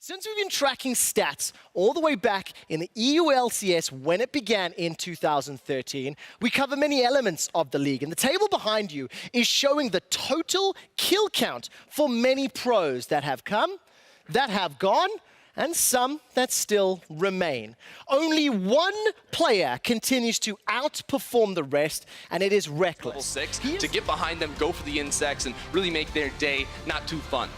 Since we've been tracking stats all the way back in the EU LCS when it began in 2013, we cover many elements of the league. And the table behind you is showing the total kill count for many pros that have come, that have gone, and some that still remain. Only one player continues to outperform the rest, and it is Rekkles. Level 6, to get behind them, go for the insects, and really make their day not too fun.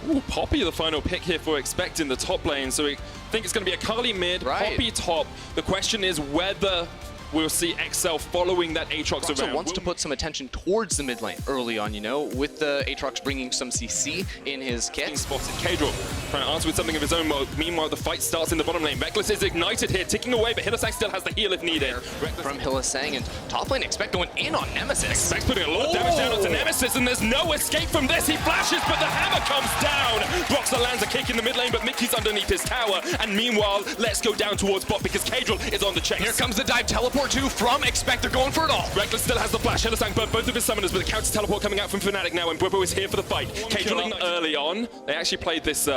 Ooh, Poppy, the final pick here for Expect in the top lane. So we think it's going to be a Kali mid, right. Poppy top. The question is whether we'll see XL following that Aatrox around. Wants to put some attention towards the mid lane early on, you know, with the Aatrox bringing some CC in his kit. Spotted K-Drop trying to answer with something of his own mode. Meanwhile, the fight starts in the bottom lane. Rekkles is ignited here, ticking away, but Hylissang still has the heal if needed. From Hylissang, and top lane Expect going in on Nemesis. Expect putting a lot of damage down onto Nemesis, and there's no escape from this. He flashes, but the hammer comes down. Broxah lands a kick in the mid lane, but Mickey's underneath his tower. And meanwhile, let's go down towards bot because K-Drop is on the chase. Here comes the dive teleport too from Expect. They're going for it all. Rekkles still has the flash. Hylissang burned both of his summoners, but the counter teleport coming out from Fnatic now, and BEAUZ is here for the fight. K-Drop early on. They actually played this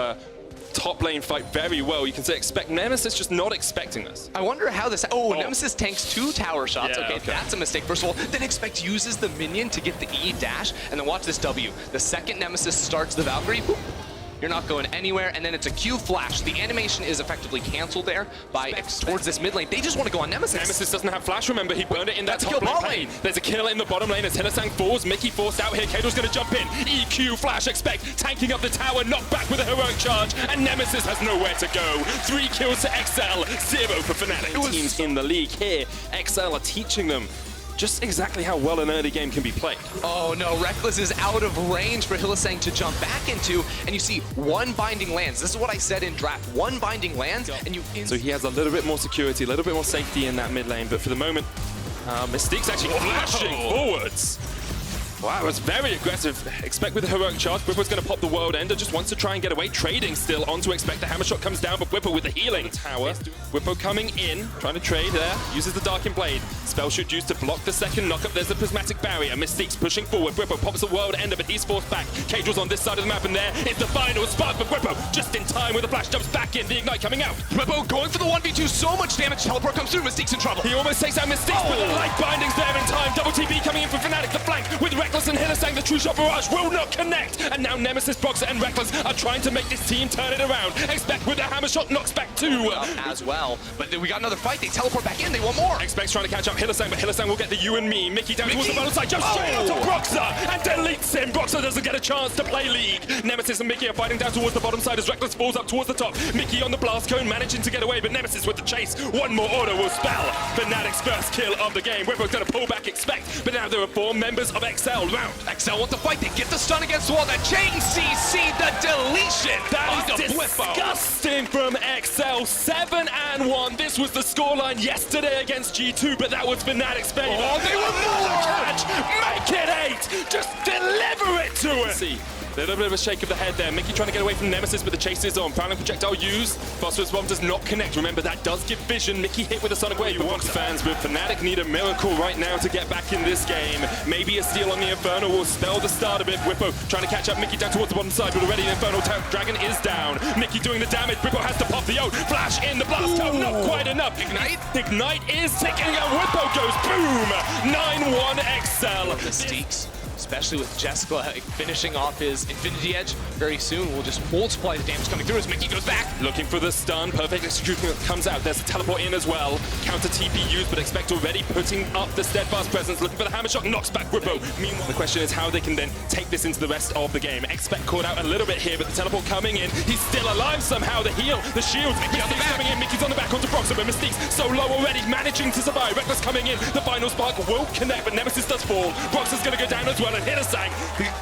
top lane fight very well. You can say Expect Nemesis just not expecting this. I wonder how this. Oh, Nemesis tanks 2 tower shots. Yeah, okay, that's a mistake. First of all, then Expect uses the minion to get the E dash, and then watch this W. The second Nemesis starts the Valkyrie. Boop. You're not going anywhere, and then it's a Q flash. The animation is effectively canceled there by towards this mid lane. They just want to go on Nemesis. Nemesis doesn't have flash, remember, he burned it in that top lane. There's a kill in the bottom lane as Hylissang falls. Mickey forced out here. K-Drop's going to jump in. EQ flash, Expect tanking up the tower, knocked back with a heroic charge, and Nemesis has nowhere to go. 3 kills to XL, 0 for Fnatic. Teams in the league here, XL are teaching them just exactly how well an early game can be played. Oh no, Rekkles is out of range for Hylissang to jump back into, and you see 1 binding lands. This is what I said in draft, 1 binding lands, and you... So he has a little bit more security, a little bit more safety in that mid lane, but for the moment, Mystique's actually flashing forwards. Wow, it's very aggressive. Expect with the heroic charge. BEAUZ's going to pop the World Ender, just wants to try and get away. Trading still onto Expect. The hammer shot comes down, but BEAUZ with the healing tower. BEAUZ coming in, trying to trade there. Uses the Darkened Blade. Spell shoot used to block the second knockup. There's the Prismatic Barrier. Mystique's pushing forward. BEAUZ pops the World Ender, but he's forced back. K-Drill's on this side of the map, and there is the final spark. But BEAUZ just in time with the flash jumps back in. The Ignite coming out. BEAUZ going for the 1v2. So much damage. Teleport comes through. Mystique's in trouble. He almost takes out Mystique, but the light binding's there in time. Double TP coming in from Fnatic. The flank with Rekkles and Hylissang. The True Shot Barrage will not connect, and now Nemesis, Broxah, and Rekkles are trying to make this team turn it around. Expect with the hammer shot knocks back 2 as well, but then we got another fight. They teleport back in. They want more. Expect's trying to catch up Hylissang, but Hylissang will get the you and me. Mickey down towards the bottom side, jumps straight onto Broxah and deletes him. Broxah doesn't get a chance to play League. Nemesis and Mickey are fighting down towards the bottom side as Rekkles falls up towards the top. Mickey on the blast cone, managing to get away, but Nemesis with the chase. 1 more order will spell Fnatic's first kill of the game. BEAUZ's going to pull back Expect, but now there are 4 members of XL round. XL want to fight. They get the stun against the wall. The chain CC, the deletion. That is disgusting from XL. 7-1. This was the scoreline yesterday against G2, but that was Fnatic's favor. Oh, they were more! Catch! Make it 8! Just deliver it to him! See. A little bit of a shake of the head there. Mickey trying to get away from Nemesis, but the chase is on. Fouling projectile used. Phosphorus bomb does not connect. Remember, that does give vision. Mickey hit with a sonic wave. But fans with Fnatic need a miracle right now to get back in this game. Maybe a steal on the Inferno will spell the start of it. BEAUZ trying to catch up Mickey down towards the bottom side, but already the Inferno Dragon is down. Mickey doing the damage. BEAUZ has to pop the ult. Flash in the blast tub. Not quite enough. Ignite. Ignite is ticking out. BEAUZ goes boom. 9-1 XL. Mystiques, especially with Jessica finishing off his Infinity Edge very soon, will just multiply the damage coming through as Mickey goes back. Looking for the stun, perfect execution comes out. There's a teleport in as well. Counter TP used, but Expect already putting up the steadfast presence. Looking for the hammer shot, knocks back BEAUZ. Meanwhile, the question is how they can then take this into the rest of the game. Expect caught out a little bit here, but the teleport coming in. He's still alive somehow. The heal, the shield, Mystique's coming in. Mickey's on the back onto Broxah, but Mystique's so low already, managing to survive. Rekkles coming in. The final spark won't connect, but Nemesis does fall. Broxah's going to go down as well, and Hylissang.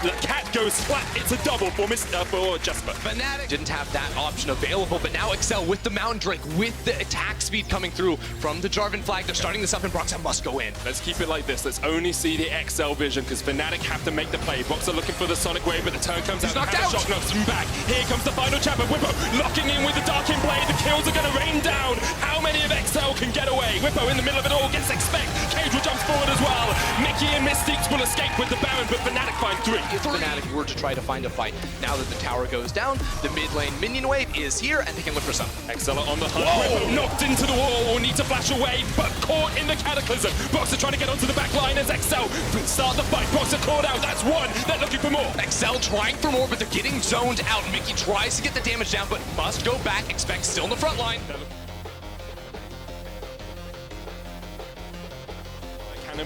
The cat goes flat. It's a double for Jesper. Fnatic didn't have that option available, but now XL with the Mountain Drake, with the attack speed coming through from the Jarvan flag. They're starting this up, and Broxah must go in. Let's keep it like this. Let's only see the XL vision, because Fnatic have to make the play. Broxah looking for the sonic wave, but the turn comes out. He's knocked out. Shock knocks him back. Here comes the final chapter. BEAUZ locking in with the Darkened Blade. The kills are gonna rain down. How many of XL can get away? Whippo in the middle of it all gets expect. Cage jumps forward as well. Mickey and Mystiques will escape with the Baron, but Fnatic find 3. If Fnatic were to try to find a fight, now that the tower goes down, the mid lane minion wave is here, and they can look for something. XL on the hunt. Whippo knocked into the wall, will need to flash away, but caught in the Cataclysm. Boxer trying to get onto the back line as XL start the fight. Boxer caught out, that's one. They're looking for more. XL trying for more, but they're getting zoned out. Mickey tries to get the damage down, but must go back. Expect still in the front line.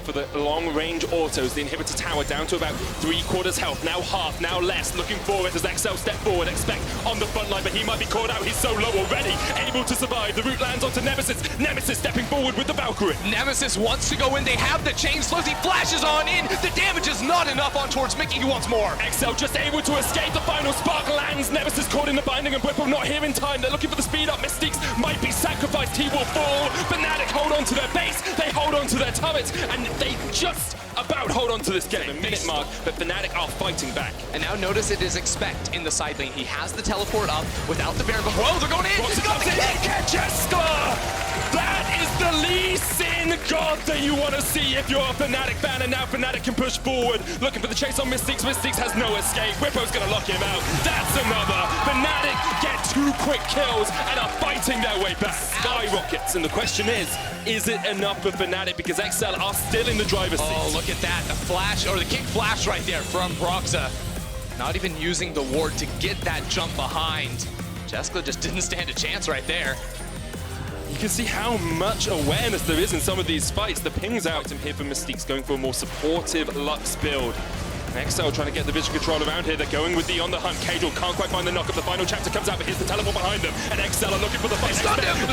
For the long-range autos, the inhibitor tower down to about 3/4 health, now half, now less, looking forward as XL step forward, expect on the front line, but he might be caught out, he's so low already, able to survive, the root lands onto Nemesis, Nemesis stepping forward with the Valkyrie. Nemesis wants to go in, they have the chain slows, he flashes on in, the damage is not enough on towards Mickey, who wants more. XL just able to escape, the final spark lands, Nemesis caught in the binding, and Whippo not here in time, they're looking for the speed up, Mystiques might be sacrificed, he will fall, Fnatic hold on to their base, they hold on to their turrets, and they just about hold on to this game. A minute mark, but Fnatic are fighting back. And now notice it is expect in the side lane. He has the teleport up without the Baron, but whoa, they're going in! He's got the kick! That is the Lee Sin God that you want to see if you're a Fnatic fan, and now Fnatic can push forward. Looking for the chase on Mystiques. Mystiques has no escape. Whippo's going to lock him out. That's another. Fnatic get 2 quick kills and are fighting their way back. Skyrockets, and the question is it enough for Fnatic? Because XL are still in the driver's seat. Oh, look at that. The flash, or the kick flash right there from Broxa. Not even using the ward to get that jump behind. Jessica just didn't stand a chance right there. You can see how much awareness there is in some of these fights. The ping's out and here for Mystiques, going for a more supportive Lux build. XL trying to get the vision control around here. They're going with the on the hunt. Cajal can't quite find the knock-up. The final chapter comes out, but here's the teleport behind them. And XL are looking for the fight.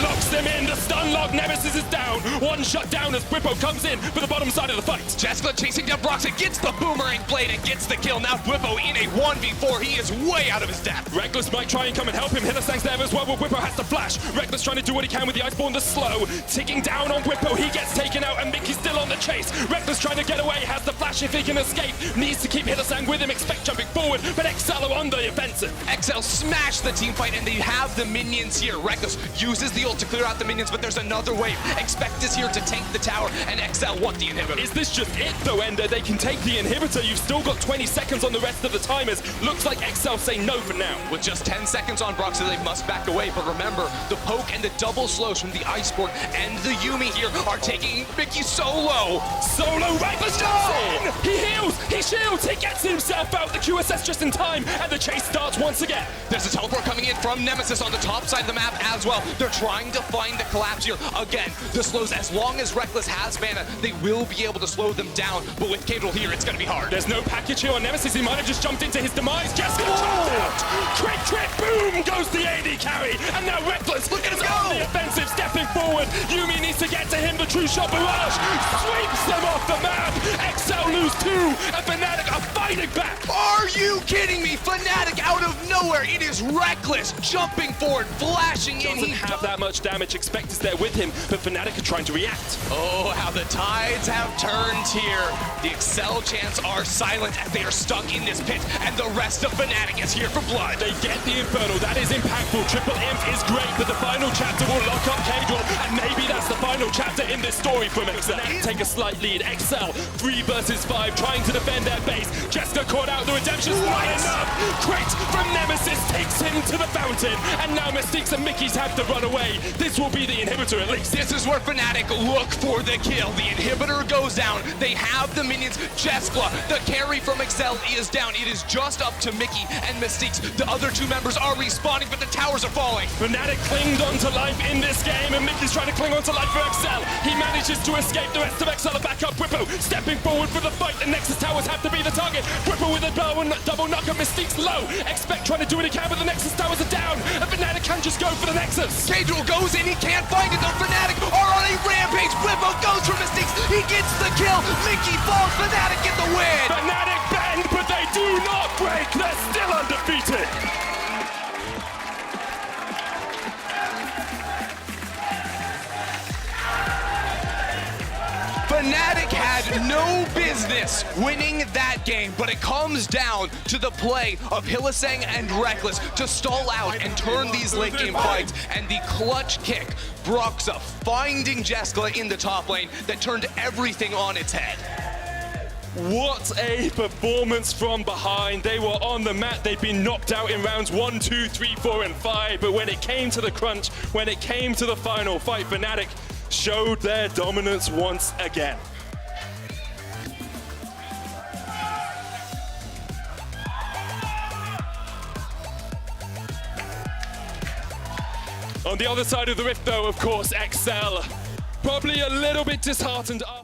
Locks them in. The stun lock. Nemesis is down. One shut down as Whippo comes in for the bottom side of the fight. Jessica chasing down Broxa, gets the boomerang blade and gets the kill. Now Whippo in a 1v4. He is way out of his depth. Rekkles might try and come and help him. Hittersang's there as well, but Whippo has to flash. Rekkles trying to do what he can with the Iceborne, the slow. Ticking down on Whippo. He gets taken out, and Mickey's still on the chase. Rekkles trying to get away. Has the flash if he can escape. Needs to keep Hittersang with him. Expect jumping forward, but XL are on the offensive. XL smash the team fight, and they have the minions here. Rekkles uses the ult to clear out the minions, but there's another wave. Expect is here to tank the tower, and XL want the inhibitor. Is this just it, though, Ender? They can take the inhibitor. You've still got 20 seconds on the rest of the timers. Looks like XL say no for now. With just 10 seconds on Broxa, they must back away. But remember, the poke and the double slows from the Iceborne and the Yuumi here are taking Mickey solo. Solo Rekkles jumps in! He heals! He shields! He gets himself out! The QSS just in time, and the chase starts once again. There's a teleport coming in from Nemesis on the top side of the map as well. They're trying to find the collapse here. Again, the slows, as long as Rekkles has mana, they will be able to slow them down. But with Cajal here, it's going to be hard. There's no package here on Nemesis. He might have just jumped into his demise. Jessica jumped out! Trick, boom goes the AD carry. And now Rekkles Look at him is go! on the offensive, stepping forward. Yuumi needs to get to him. The true shot barrage sweeps them off the map. XL lose 2, and Fnatic are fighting back. Are you kidding me? Fnatic out of nowhere. It is Rekkles jumping forward, flashing in. Doesn't have that much damage. Expect is there with him, but Fnatic are trying to react. Oh, how the tides have turned here. The XL chants are silent as they are stuck in this pit, and the rest of Fnatic is here for blood. They get the Infernal. That is impactful. Triple Imp is great, but the final chapter will lock up Cajal, and maybe that's the final chapter in this story from XL. Take a slight lead. XL 3 versus 5, trying to defend their base. Jessica caught out. The redemption's not enough. Crit from Nemesis takes him to the fountain, and now Mystiques and Mickey's have to run away. This will be the inhibitor at least. This is where Fnatic look for the kill. The inhibitor goes down. They have the minions. Jessica, the carry from XL is down. It is just up to Mickey and Mystiques. The other 2 members are respawning, but the towers are falling. Fnatic clinged onto life in this game, and Mickey's trying to cling onto life for XL. He manages to escape. The rest of XL are back up. Whippo stepping forward for the fight. The Nexus towers have to be the target. Whippo with a double knock-up. Mystiques low. Expect trying to do what he can, but the Nexus towers are down. And Fnatic can just go for the Nexus. Cajal goes in. He can't find it, though. Fnatic are on a rampage. Whippo goes for Mystiques. He gets the kill. Mickey falls. Fnatic get the win. Fnatic bend, but they do not break. They're still undefeated. Fnatic had no business winning that game, but it comes down to the play of Hylissang and Rekkles to stall out and turn these late game fights, and the clutch kick, Broxa finding Jeskla in the top lane that turned everything on its head. What a performance from behind. They were on the mat. They'd been knocked out in rounds 1, 2, 3, 4, and 5. But when it came to the crunch, when it came to the final fight, Fnatic showed their dominance once again. On the other side of the rift, though, of course, XL probably a little bit disheartened up.